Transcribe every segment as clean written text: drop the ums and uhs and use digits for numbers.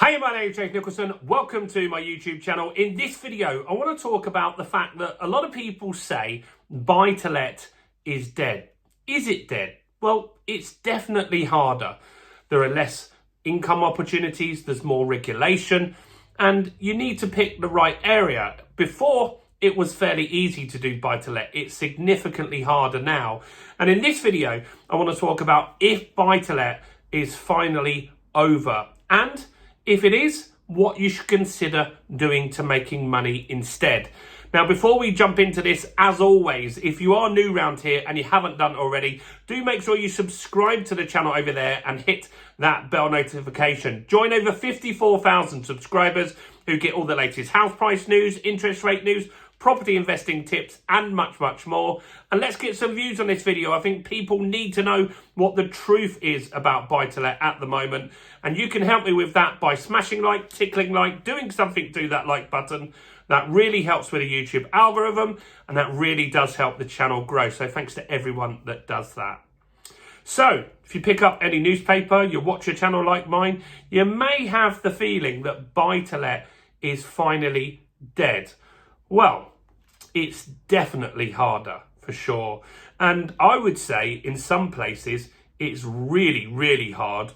Hey, my name is Jake Nicholson. Welcome to my YouTube channel. In this video, I want to talk about the fact that a lot of people say buy to let is dead. Is it dead? Well, it's definitely harder. There are less income opportunities, there's more regulation, and you need to pick the right area. Before, it was fairly easy to do buy to let. It's significantly harder now. And in this video, I want to talk about if buy to let is finally over, and if it is, what you should consider doing to making money instead. Now, before we jump into this, as always, if you are new around here and you haven't done already, do make sure you subscribe to the channel over there and hit that bell notification. Join over 54,000 subscribers who get all the latest house price news, interest rate news, property investing tips, and much, much more. And let's get some views on this video. I think people need to know what the truth is about buy-to-let at the moment. And you can help me with that by smashing like, tickling like, doing something to that like button. That really helps with the YouTube algorithm, and that really does help the channel grow. So thanks to everyone that does that. So, if you pick up any newspaper, you watch a channel like mine, you may have the feeling that buy-to-let is finally dead. Well, it's definitely harder, for sure. And I would say in some places, it's really, really hard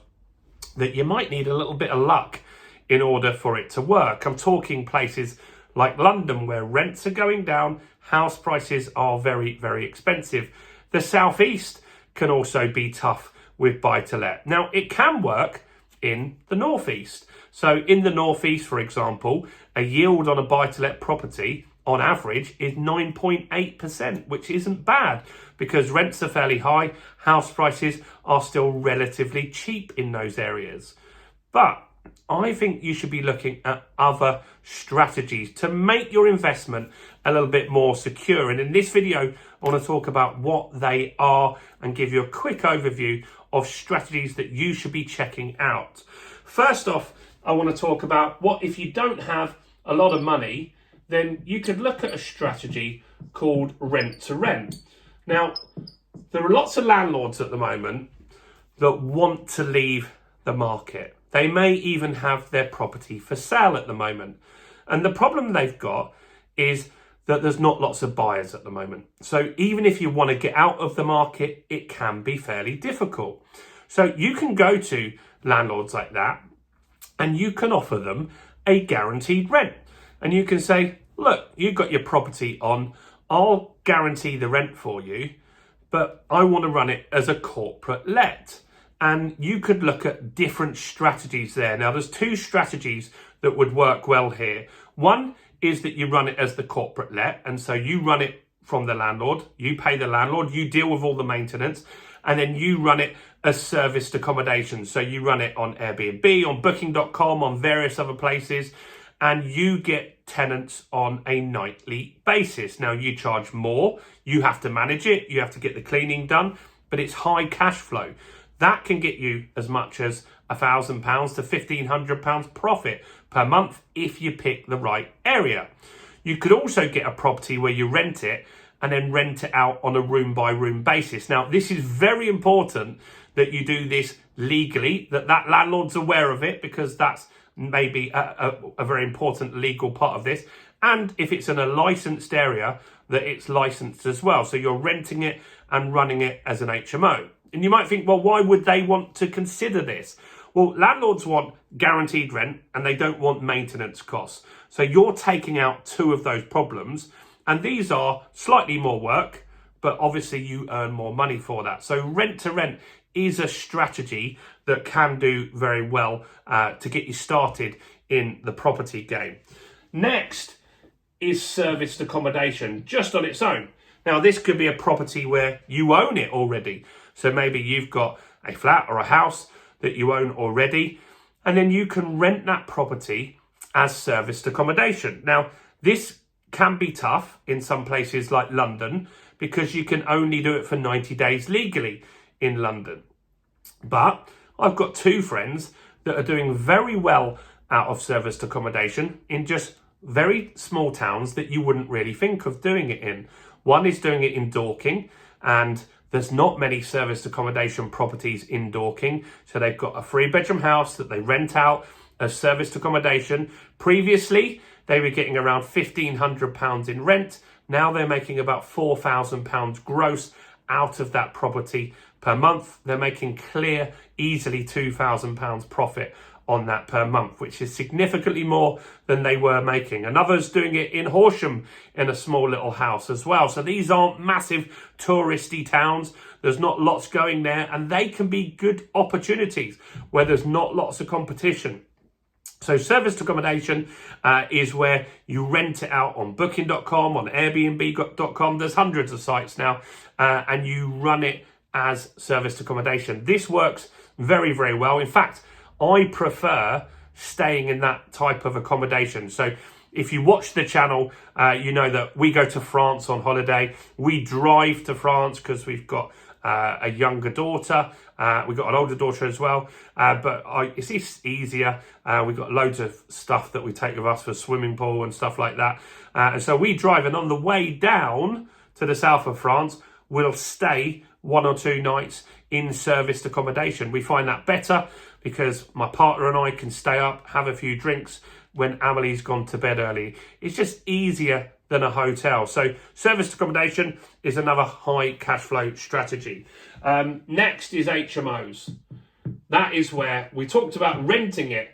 that you might need a little bit of luck in order for it to work. I'm talking places like London, where rents are going down, house prices are very, very expensive. The southeast can also be tough with buy-to-let. Now, it can work in the northeast. So in the northeast, for example, a yield on a buy-to-let property on average is 9.8%, which isn't bad because rents are fairly high, house prices are still relatively cheap in those areas. But I think you should be looking at other strategies to make your investment a little bit more secure. And in this video, I want to talk about what they are and give you a quick overview of strategies that you should be checking out. First off, I want to talk about what if you don't have a lot of money, then you could look at a strategy called rent to rent. Now, there are lots of landlords at the moment that want to leave the market. They may even have their property for sale at the moment. And the problem they've got is that there's not lots of buyers at the moment. So even if you want to get out of the market, it can be fairly difficult. So you can go to landlords like that and you can offer them a guaranteed rent. And you can say, look, you've got your property on, I'll guarantee the rent for you, but I want to run it as a corporate let. And you could look at different strategies there. Now, there's two strategies that would work well here. One is that you run it as the corporate let. And so you run it from the landlord, you pay the landlord, you deal with all the maintenance, and then you run it as serviced accommodation. So you run it on Airbnb, on booking.com, on various other places, and you get tenants on a nightly basis. Now, you charge more, you have to manage it, you have to get the cleaning done, but it's high cash flow. That can get you as much as £1,000 to £1,500 profit per month if you pick the right area. You could also get a property where you rent it and then rent it out on a room by room basis. Now, this is very important that you do this legally, that landlord's aware of it, because that's maybe a very important legal part of this. And if it's in a licensed area, that it's licensed as well. So you're renting it and running it as an HMO. And you might think, well, why would they want to consider this? Well, landlords want guaranteed rent and they don't want maintenance costs. So you're taking out two of those problems. And these are slightly more work, but obviously you earn more money for that. So rent to rent is a strategy that can do very well to get you started in the property game. Next is serviced accommodation, just on its own. Now, this could be a property where you own it already. So maybe you've got a flat or a house that you own already, and then you can rent that property as serviced accommodation. Now, this can be tough in some places like London because you can only do it for 90 days legally in London. But I've got two friends that are doing very well out of serviced accommodation in just very small towns that you wouldn't really think of doing it in. One is doing it in Dorking, and there's not many serviced accommodation properties in Dorking. So they've got a 3-bedroom house that they rent out as serviced accommodation. Previously, they were getting around £1,500 in rent. Now they're making about £4,000 gross out of that property per month. They're making clear, easily £2,000 profit on that per month, which is significantly more than they were making. Another's doing it in Horsham in a small little house as well. So these aren't massive touristy towns. There's not lots going there, and they can be good opportunities where there's not lots of competition. So serviced accommodation is where you rent it out on booking.com, on airbnb.com. There's hundreds of sites now, and you run it as serviced accommodation. This works very, very well. In fact, I prefer staying in that type of accommodation. So if you watch the channel, you know that we go to France on holiday. We drive to France because we've got a younger daughter. We've got an older daughter as well. But it's easier. We've got loads of stuff that we take with us for swimming pool and stuff like that. And so we drive, and on the way down to the south of France, we'll stay 1 or 2 nights in serviced accommodation. We find that better because my partner and I can stay up, have a few drinks when Amelie's gone to bed early. It's just easier than a hotel. So serviced accommodation is another high cash flow strategy. Next is HMOs. That is where we talked about renting it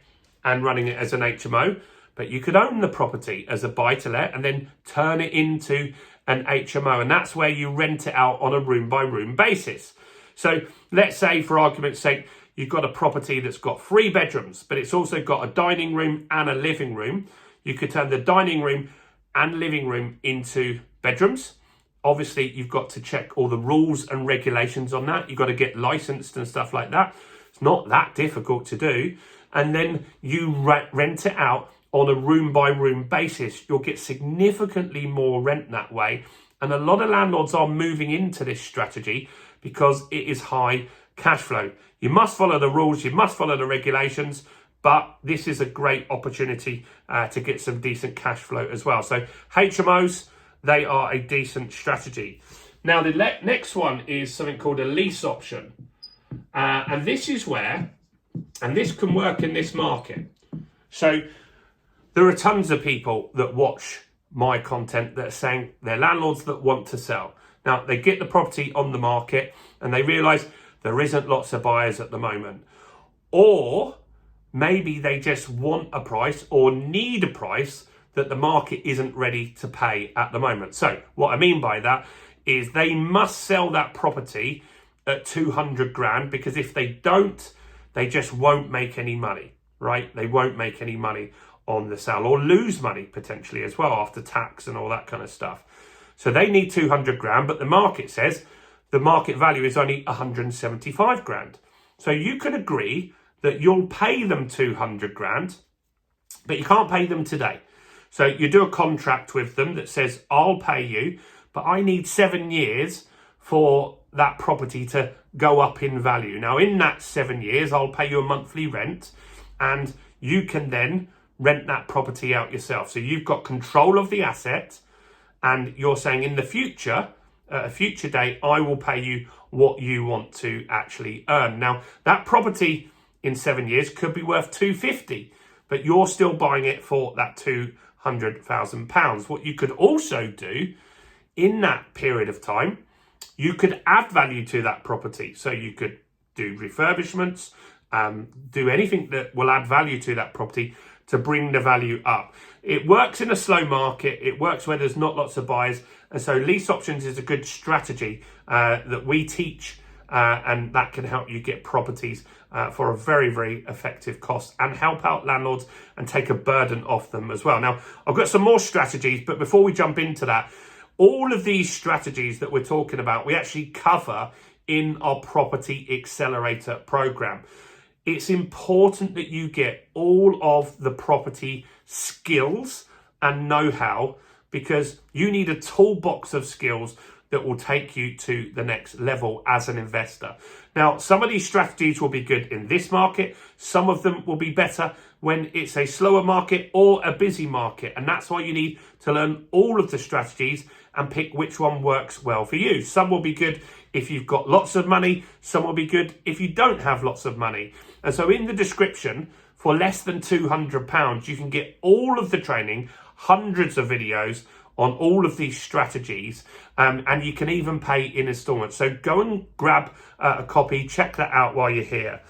and running it as an HMO, but you could own the property as a buy-to-let and then turn it into an HMO, and that's where you rent it out on a room-by-room basis. So let's say, for argument's sake, you've got a property that's got 3 bedrooms, but it's also got a dining room and a living room. You could turn the dining room and living room into bedrooms. Obviously, you've got to check all the rules and regulations on that. You've got to get licensed and stuff like that. It's not that difficult to do. And then you rent it out on a room-by-room basis. You'll get significantly more rent that way. And a lot of landlords are moving into this strategy because it is high cash flow. You must follow the rules, you must follow the regulations, but this is a great opportunity to get some decent cash flow as well. So HMOs, they are a decent strategy. Now the next one is something called a lease option. And this is where, and this can work in this market. So there are tons of people that watch my content that are saying they're landlords that want to sell. Now they get the property on the market and they realise there isn't lots of buyers at the moment. Or maybe they just want a price or need a price that the market isn't ready to pay at the moment. So what I mean by that is they must sell that property at 200 grand, because if they don't, they just won't make any money, right? They won't make any money on the sale, or lose money potentially as well after tax and all that kind of stuff. So they need 200 grand, but the market says the market value is only 175 grand. So you can agree that you'll pay them 200 grand, but you can't pay them today. So you do a contract with them that says, I'll pay you, but I need 7 years for that property to go up in value. Now, in that 7 years, I'll pay you a monthly rent, and you can then rent that property out yourself. So you've got control of the asset, and you're saying in the future, at a future date, I will pay you what you want to actually earn. Now, that property in 7 years could be worth 250, but you're still buying it for that £200,000. What you could also do in that period of time, you could add value to that property. So you could do refurbishments, do anything that will add value to that property to bring the value up. It works in a slow market. It works where there's not lots of buyers. And so lease options is a good strategy that we teach, and that can help you get properties for a very, very effective cost, and help out landlords and take a burden off them as well. Now, I've got some more strategies, but before we jump into that, all of these strategies that we're talking about, we actually cover in our Property Accelerator program. It's important that you get all of the property skills and know-how, because you need a toolbox of skills that will take you to the next level as an investor. Now, some of these strategies will be good in this market. Some of them will be better when it's a slower market or a busy market. And that's why you need to learn all of the strategies and pick which one works well for you. Some will be good if you've got lots of money. Some will be good if you don't have lots of money. And so in the description for less than £200, you can get all of the training, hundreds of videos on all of these strategies, and you can even pay in installments. So go and grab a copy, check that out while you're here.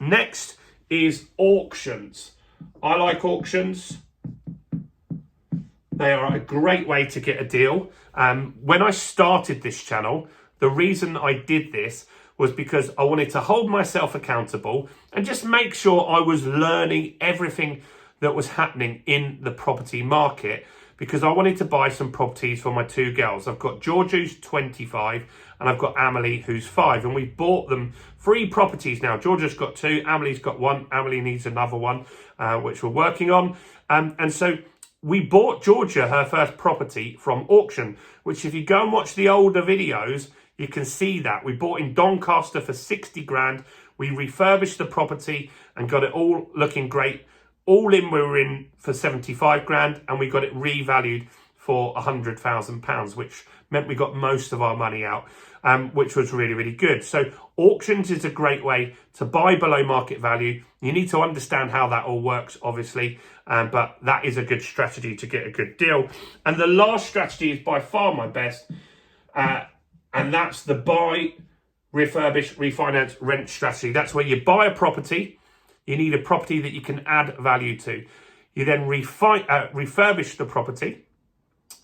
Next is auctions. I like auctions. They are a great way to get a deal. When I started this channel, the reason I did this was because I wanted to hold myself accountable and just make sure I was learning everything that was happening in the property market, because I wanted to buy some properties for my two girls. I've got George, who's 25, and I've got Amelie, who's 5, and we've bought them 3 properties now. Georgia's got 2, Amelie's got 1, Amelie needs another one, which we're working on. And so we bought Georgia her first property from auction, which if you go and watch the older videos, you can see that. We bought in Doncaster for 60 grand. We refurbished the property and got it all looking great. All in, we were in for 75 grand, and we got it revalued for £100,000, which meant we got most of our money out, which was really, really good. So auctions is a great way to buy below market value. You need to understand how that all works, obviously, but that is a good strategy to get a good deal. And the last strategy is by far my best, and that's the buy, refurbish, refinance, rent strategy. That's where you buy a property. You need a property that you can add value to. You then refurbish the property.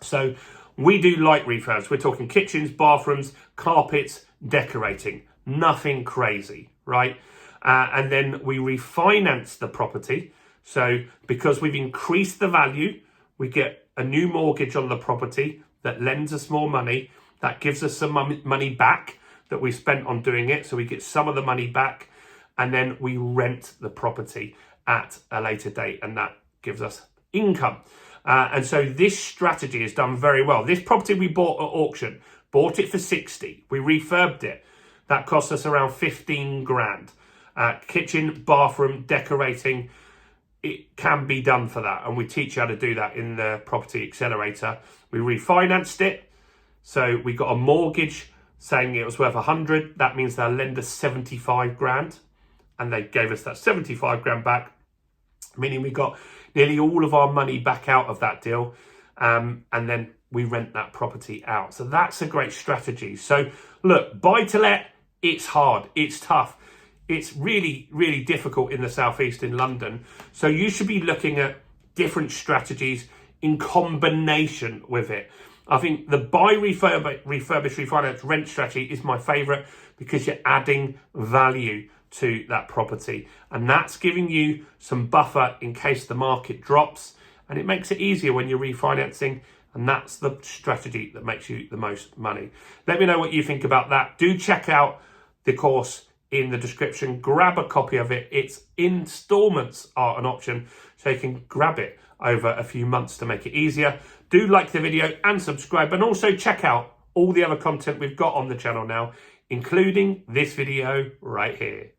So we do light refurbs. We're talking kitchens, bathrooms, carpets, decorating. Nothing crazy, right? And then we refinance the property. So because we've increased the value, we get a new mortgage on the property that lends us more money. That gives us some money back that we spent on doing it. So we get some of the money back. And then we rent the property at a later date, and that gives us income. And so this strategy is done very well. This property we bought at auction, bought it for 60. We refurbed it. That cost us around 15 grand. Kitchen, bathroom, decorating, it can be done for that. And we teach you how to do that in the Property Accelerator. We refinanced it. So we got a mortgage saying it was worth 100. That means they'll lend us 75 grand. And they gave us that 75 grand back, meaning we got nearly all of our money back out of that deal. And then we rent that property out. So that's a great strategy. So look, buy to let, it's hard, it's tough. It's really, really difficult in the southeast in London. So you should be looking at different strategies in combination with it. I think the buy, refurbish, refinance, rent strategy is my favorite, because you're adding value to that property, and that's giving you some buffer in case the market drops, and it makes it easier when you're refinancing, and that's the strategy that makes you the most money. Let me know what you think about that. Do check out the course in the description. Grab a copy of it. Its installments are an option, so you can grab it over a few months to make it easier. Do like the video and subscribe, and also check out all the other content we've got on the channel now, including this video right here.